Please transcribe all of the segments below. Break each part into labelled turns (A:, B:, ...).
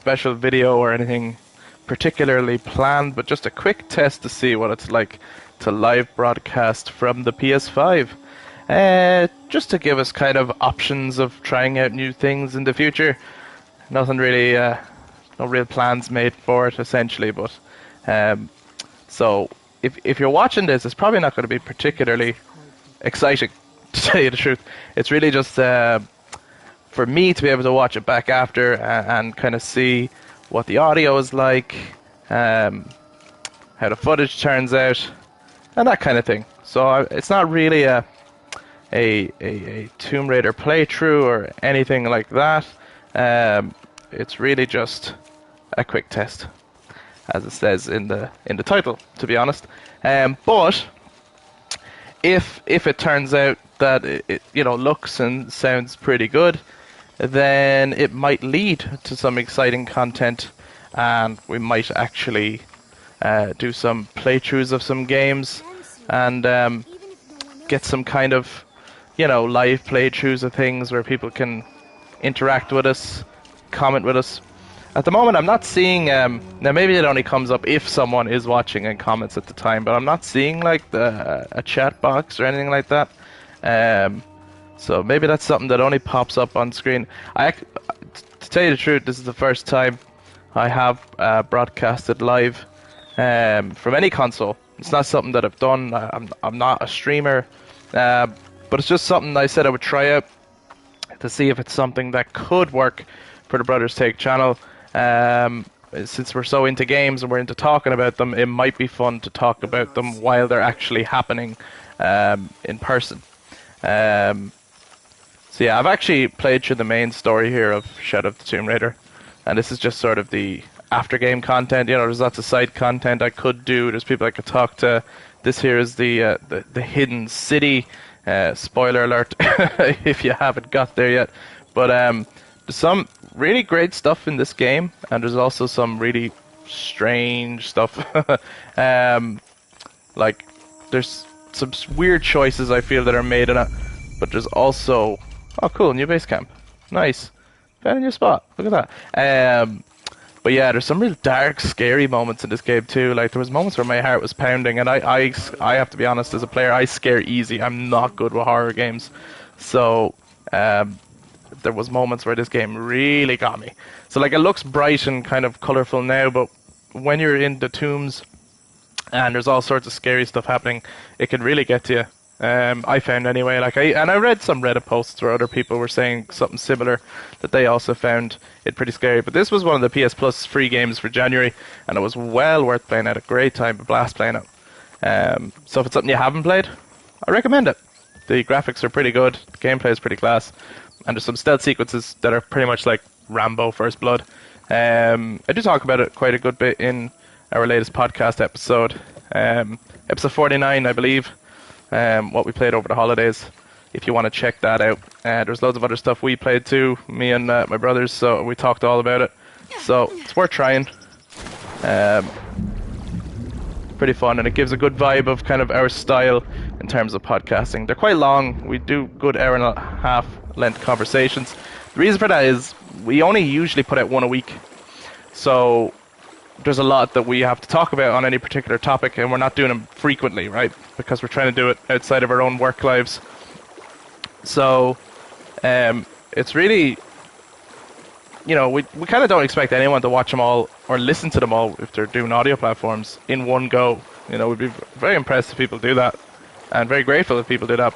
A: special video or anything particularly planned, but just a quick test to see what it's like to live broadcast from the PS5. Just to give us kind of options of trying out new things in the future. Nothing really, no real plans made for it essentially, but so if you're watching this, it's probably not going to be particularly exciting, to tell you the truth. It's really just for me to be able to watch it back after and kind of see what the audio is like, how the footage turns out, and that kind of thing. So it's not really a Tomb Raider playthrough or anything like that. It's really just a quick test, as it says in the title, to be honest. But if it turns out that it looks and sounds pretty good, then it might lead to some exciting content, and we might actually do some playthroughs of some games and get some kind of live playthroughs of things where people can interact with us, comment with us. At the moment, I'm not seeing. Now, maybe it only comes up if someone is watching and comments at the time, but I'm not seeing like a chat box or anything like that. So maybe that's something that only pops up on screen. To tell you the truth, this is the first time I have broadcasted live from any console. It's not something that I've done. I'm not a streamer, but it's just something I said I would try out to see if it's something that could work for the Brothers Take channel. Since we're so into games and we're into talking about them, it might be fun to talk about them while they're actually happening in person. So yeah, I've actually played through the main story here of Shadow of the Tomb Raider, and this is just sort of the after game content. There's lots of side content I could do. There's people I could talk to. This here is the hidden city. Spoiler alert if you haven't got there yet. But there's some really great stuff in this game, and there's also some really strange stuff. Like there's some weird choices I feel that are made in it, but there's also cool, new base camp, nice, found a new spot. Look at that. But yeah, there's some real dark, scary moments in this game too. Like there was moments where my heart was pounding, and I have to be honest, as a player, I scare easy. I'm not good with horror games, so there was moments where this game really got me. So like it looks bright and kind of colorful now, but when you're in the tombs and there's all sorts of scary stuff happening, it can really get to you. I found anyway. I read some Reddit posts where other people were saying something similar, that they also found it pretty scary. But this was one of the PS Plus free games for January, and it was well worth playing. I had a great time, a blast playing it. So if it's something you haven't played, I recommend it. The graphics are pretty good, the gameplay is pretty class, and there's some stealth sequences that are pretty much like Rambo First Blood. I do talk about it quite a good bit in our latest podcast episode, episode 49, I believe. What we played over the holidays, if you want to check that out. There's loads of other stuff we played too, me and my brothers, so we talked all about it. So it's worth trying. Pretty fun, and it gives a good vibe of kind of our style in terms of podcasting. They're quite long. We do good hour and a half length conversations. The reason for that is we only usually put out one a week. So there's a lot that we have to talk about on any particular topic, and we're not doing them frequently, right? Because we're trying to do it outside of our own work lives. So it's really, we kind of don't expect anyone to watch them all or listen to them all if they're doing audio platforms in one go. We'd be very impressed if people do that, and very grateful if people do that.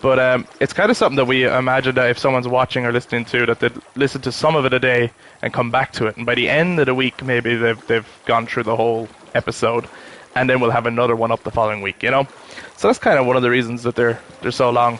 A: But it's kind of something that we imagine that if someone's watching or listening to, that they'd listen to some of it a day and come back to it. And by the end of the week, maybe they've gone through the whole episode, and then we'll have another one up the following week, So that's kind of one of the reasons that they're so long.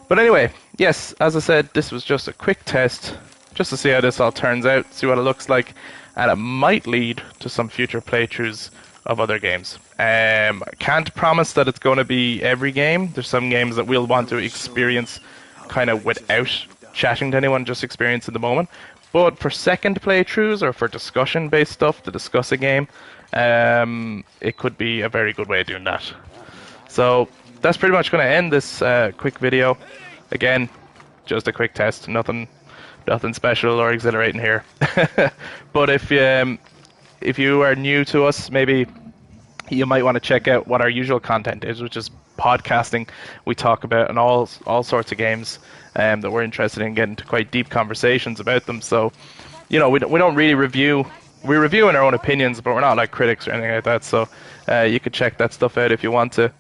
A: But anyway, yes, as I said, this was just a quick test, just to see how this all turns out, see what it looks like, and it might lead to some future playthroughs of other games. I can't promise that it's going to be every game. There's some games that we'll want to experience kind of without chatting to anyone, just experience in the moment. But for second playthroughs or for discussion-based stuff to discuss a game, it could be a very good way of doing that. So that's pretty much going to end this quick video. Again, just a quick test, nothing Nothing special or exhilarating here. But if you are new to us, maybe you might want to check out what our usual content is, which is podcasting. We talk about and all sorts of games that we're interested in, getting into quite deep conversations about them. So, we don't really review. We review in our own opinions, but we're not like critics or anything like that. So you could check that stuff out if you want to,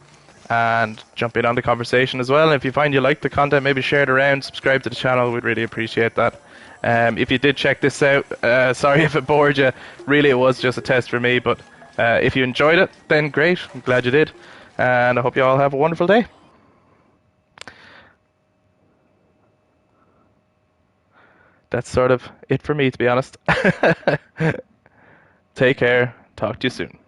A: and jump in on the conversation as well. And if you find you like the content, maybe share it around, subscribe to the channel. We'd really appreciate that. If you did check this out, sorry if it bored you. Really, it was just a test for me, but if you enjoyed it, then great. I'm glad you did. And I hope you all have a wonderful day. That's sort of it for me, to be honest. Take care. Talk to you soon.